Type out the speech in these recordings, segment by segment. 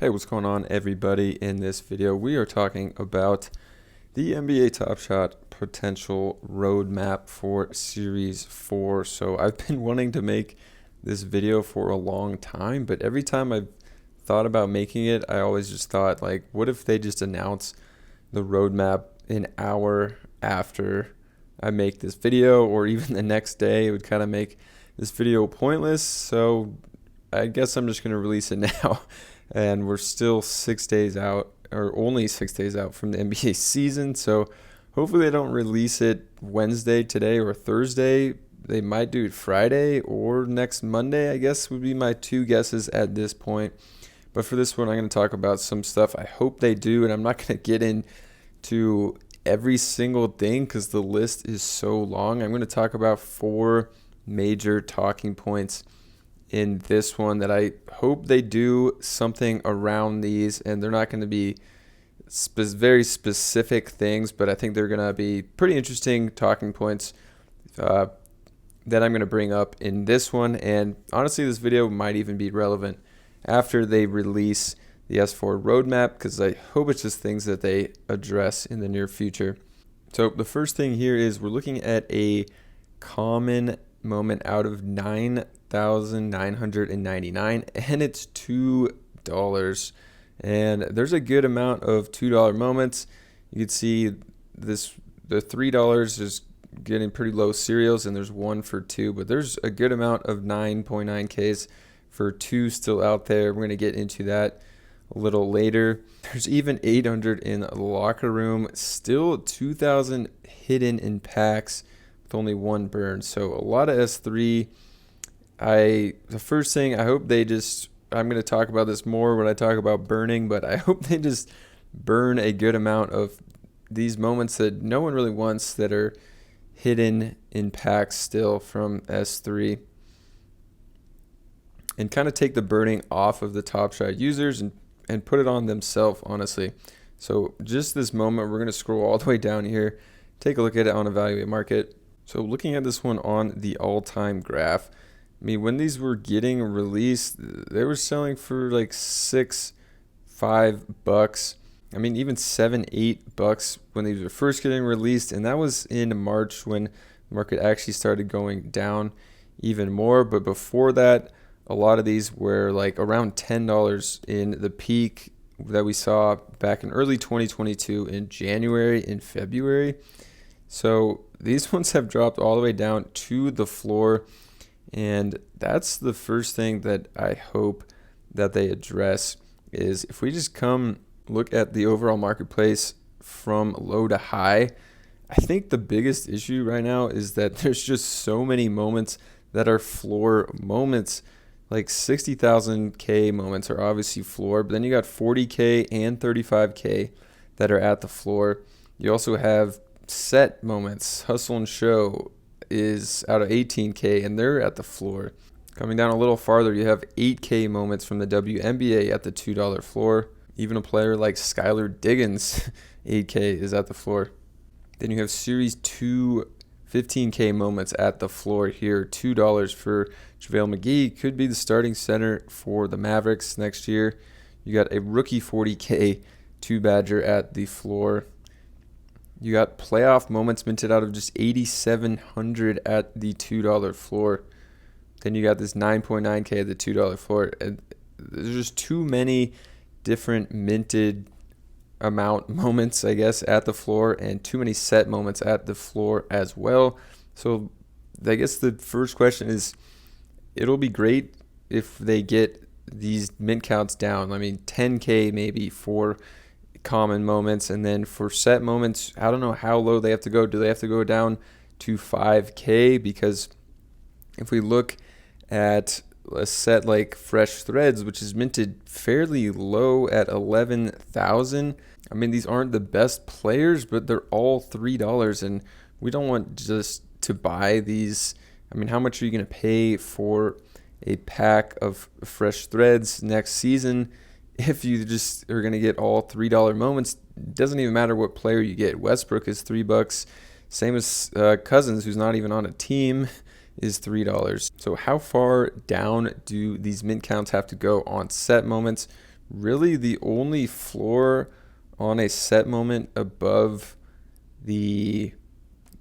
Hey, what's going on, everybody? In this video, we are talking about the NBA Top Shot potential roadmap for Series 4. So I've been wanting to make this video for a long time, but every time I've thought about making it, I always just thought, like, what if they just announce the roadmap an hour after I make this video, or even the next day? It would kind of make this video pointless. So I guess I'm just going to release it now. And we're still 6 days out, or only 6 days out from the NBA season. So hopefully they don't release it Wednesday, today, or Thursday. They might do it Friday or next Monday, I guess would be my two guesses at this point. But for this one, I'm going to talk about some stuff I hope they do, and I'm not going to get into every single thing because the list is so long. I'm going to talk about 4 major talking points in this one that I hope they do something around these, and they're not going to be very specific things, but I think they're going to be pretty interesting talking points that I'm going to bring up in this one. And honestly, this video might even be relevant after they release the S4 roadmap, because I hope it's just things that they address in the near future. So the first thing here is we're looking at a common moment out of 9,999, and it's $2. And there's a good amount of $2 moments. You can see this, the $3 is getting pretty low serials, and there's one for 2, but there's a good amount of 9.9Ks for 2 still out there. We're going to get into that a little later. There's even 800 in the locker room, still 2,000 hidden in packs with only 1 burn. So a lot of S3. The first thing, I hope they just, I'm going to talk about this more when I talk about burning, but I hope they just burn a good amount of these moments that no one really wants, that are hidden in packs still from S3, and kind of take the burning off of the Top Shot users and put it on themselves, honestly. So just this moment, we're going to scroll all the way down here, take a look at it on Evaluate Market. So looking at this one on the all-time graph, I mean, when these were getting released, they were selling for like $6, $5. I mean, even $7, $8 when these were first getting released, and that was in March when the market actually started going down even more. But before that, a lot of these were like around $10 in the peak that we saw back in early 2022 in January and February. So these ones have dropped all the way down to the floor. And that's the first thing that I hope that they address, is if we just come look at the overall marketplace from low to high, I think the biggest issue right now is that there's just so many moments that are floor moments. Like 60,000K moments are obviously floor, but then you got 40K and 35K that are at the floor. You also have set moments. Hustle and Show is out of 18K, and they're at the floor. Coming down a little farther, you have 8K moments from the WNBA at the $2 floor. Even a player like Skylar Diggins, 8K, is at the floor. Then you have Series 2 15K moments at the floor here. $2 for JaVale McGee. Could be the starting center for the Mavericks next year. You got a rookie 40K 2 Badger at the floor. You got playoff moments minted out of just 8,700 at the $2 floor. Then you got this 9.9K at the $2 floor. And there's just too many different minted amount moments, I guess, at the floor, and too many set moments at the floor as well. So I guess the first question is, it'll be great if they get these mint counts down. I mean, 10K maybe for common moments, and then for set moments, I don't know how low they have to go. Do they have to go down to 5K? Because if we look at a set like Fresh Threads, which is minted fairly low at 11,000, I mean, these aren't the best players, but they're all $3, and we don't want just to buy these. I mean, how much are you going to pay for a pack of Fresh Threads next season if you just are going to get all $3 moments? It doesn't even matter what player you get. Westbrook is $3. Same as Cousins, who's not even on a team, is $3. So how far down do these mint counts have to go on set moments? really the only floor on a set moment above the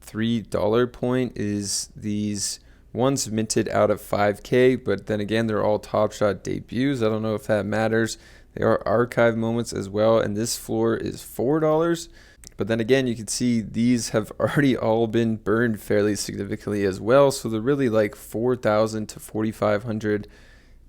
$3 point is these ones minted out of 5K, but then again, they're all Top Shot debuts. I don't know if that matters. They are archive moments as well, and this floor is $4. But then again, you can see these have already all been burned fairly significantly as well. So they're really like 4,000 to 4,500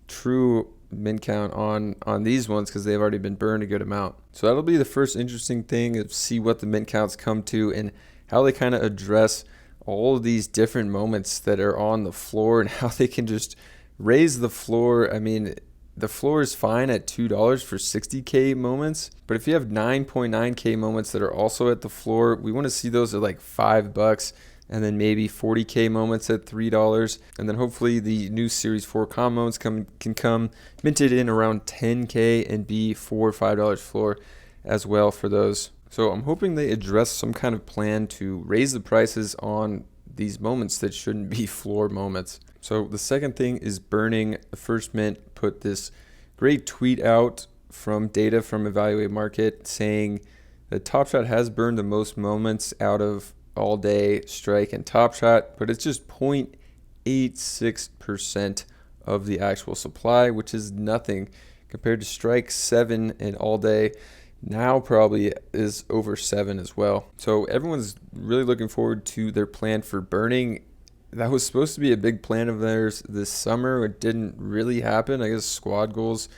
true mint count on these ones because they've already been burned a good amount. So that'll be the first interesting thing, is see what the mint counts come to and how they kind of address all of these different moments that are on the floor and how they can just raise the floor. I mean, the floor is fine at $2 for 60K moments, but if you have 9.9K moments that are also at the floor, we want to see those at like $5, and then maybe 40K moments at $3, and then hopefully the new Series 4 common moments can come minted in around 10K and be $4 or $5 floor as well for those. So I'm hoping they address some kind of plan to raise the prices on these moments that shouldn't be floor moments. So the second thing is burning. The first mint put this great tweet out from data from Evaluate Market saying that Top Shot has burned the most moments out of All Day, Strike, and Top Shot, but it's just 0.86% of the actual supply, which is nothing compared to Strike 7 and All Day. Now probably is over 7 as well. So everyone's really looking forward to their plan for burning. That was supposed to be a big plan of theirs this summer. It didn't really happen. I guess squad goals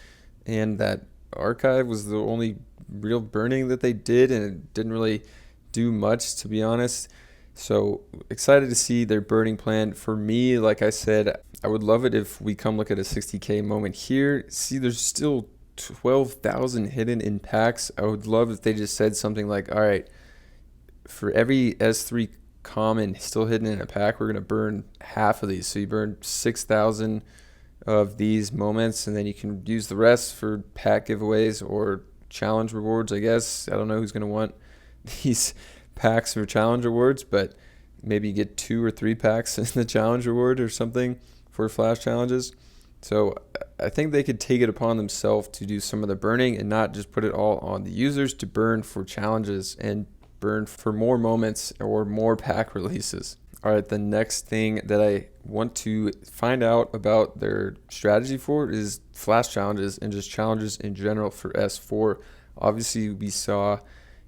and that archive was the only real burning that they did, and it didn't really do much, to be honest. So excited to see their burning plan. For me, like I said, I would love it if we come look at a 60K moment here. See, there's still 12,000 hidden in packs. I would love if they just said something like, all right, for every S3 common still hidden in a pack, we're going to burn half of these. So you burn 6,000 of these moments, and then you can use the rest for pack giveaways or challenge rewards, I guess. I don't know who's going to want these packs for challenge rewards, but maybe you get 2 or 3 packs in the challenge reward or something for flash challenges. So I think they could take it upon themselves to do some of the burning and not just put it all on the users to burn for challenges and burn for more moments or more pack releases. All right, the next thing that I want to find out about their strategy for is flash challenges and just challenges in general for S4. Obviously, we saw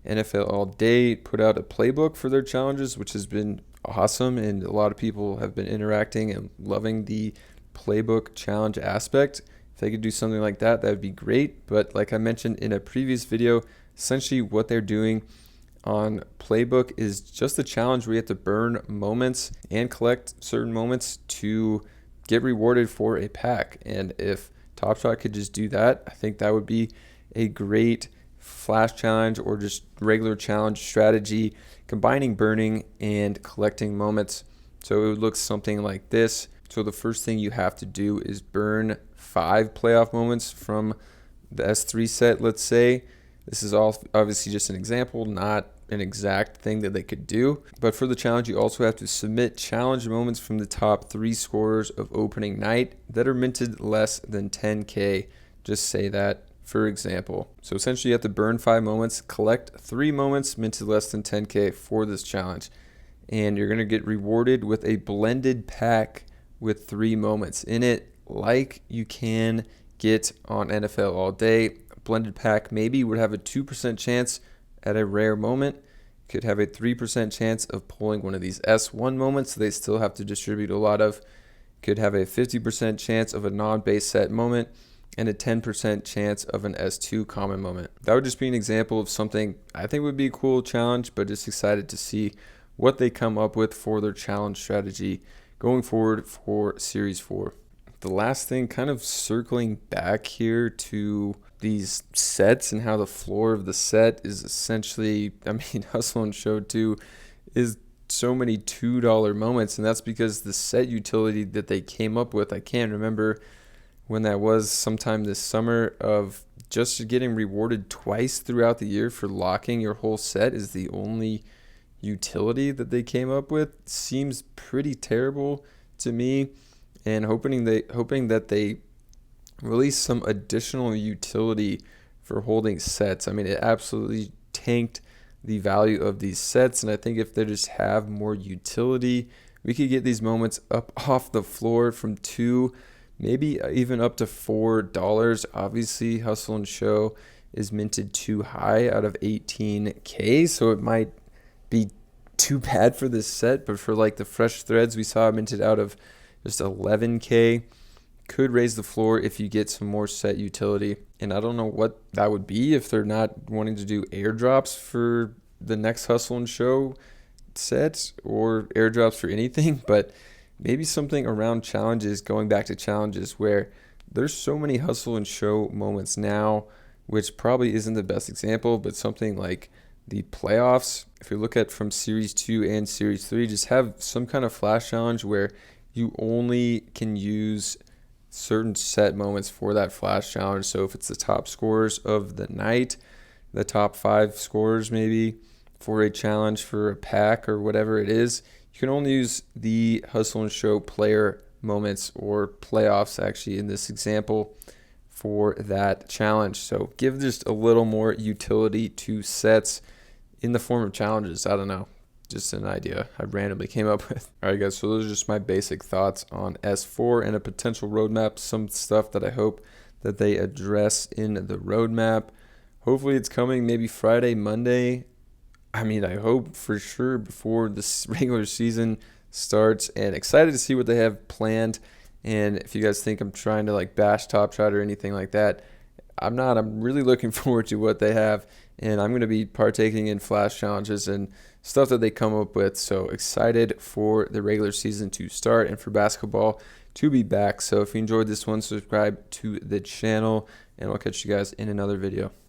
NFL All Day put out a playbook for their challenges, which has been awesome, and a lot of people have been interacting and loving the playbook challenge aspect. If they could do something like that, that would be great. But like I mentioned in a previous video, essentially what they're doing on playbook is just a challenge where you have to burn moments and collect certain moments to get rewarded for a pack. And if Top Shot could just do that, I think that would be a great flash challenge or just regular challenge strategy, combining burning and collecting moments. So it would look something like this. So the first thing you have to do is burn 5 playoff moments from the S3 set, let's say. This is all obviously just an example, not an exact thing that they could do. But for the challenge, you also have to submit challenge moments from the top 3 scorers of opening night that are minted less than 10K. Just say that, for example. So essentially, you have to burn 5 moments, collect 3 moments minted less than 10K for this challenge. And you're going to get rewarded with a blended pack with 3 moments in it, like you can get on NFL All Day. A blended pack maybe would have a 2% chance at a rare moment. Could have a 3% chance of pulling one of these S1 moments they still have to distribute a lot of. Could have a 50% chance of a non-base set moment and a 10% chance of an S2 common moment. That would just be an example of something I think would be a cool challenge, but just excited to see what they come up with for their challenge strategy going forward for Series 4. The last thing, kind of circling back here to these sets and how the floor of the set is essentially, I mean, Hustle and Show 2 is so many $2 moments, and that's because the set utility that they came up with, I can't remember when that was, sometime this summer, of just getting rewarded twice throughout the year for locking your whole set is the only utility that they came up with. Seems pretty terrible to me, and hoping that they release some additional utility for holding sets. I mean, it absolutely tanked the value of these sets, and I think if they just have more utility, we could get these moments up off the floor from $2, maybe even up to $4. Obviously, Hustle and Show is minted too high out of 18K, so it might be too bad for this set, but for like the fresh threads we saw minted out of just 11K, could raise the floor if you get some more set utility. And I don't know what that would be if they're not wanting to do airdrops for the next Hustle and Show sets or airdrops for anything, but maybe something around challenges, going back to challenges where there's so many Hustle and Show moments now, which probably isn't the best example, but something like the playoffs, if you look at from Series 2 and Series 3, just have some kind of flash challenge where you only can use certain set moments for that flash challenge. So if it's the top scorers of the night, the top 5 scorers maybe for a challenge for a pack or whatever it is, you can only use the Hustle and Show player moments or playoffs actually in this example for that challenge. So give just a little more utility to sets in the form of challenges. I don't know. Just an idea I randomly came up with. All right, guys, so those are just my basic thoughts on S4 and a potential roadmap, some stuff that I hope that they address in the roadmap. Hopefully it's coming maybe Friday, Monday. I mean, I hope for sure before this regular season starts, and excited to see what they have planned. And if you guys think I'm trying to like bash Top Shot or anything like that, I'm not. I'm really looking forward to what they have, and I'm going to be partaking in flash challenges and stuff that they come up with. So excited for the regular season to start and for basketball to be back. So if you enjoyed this one, subscribe to the channel, and I'll catch you guys in another video.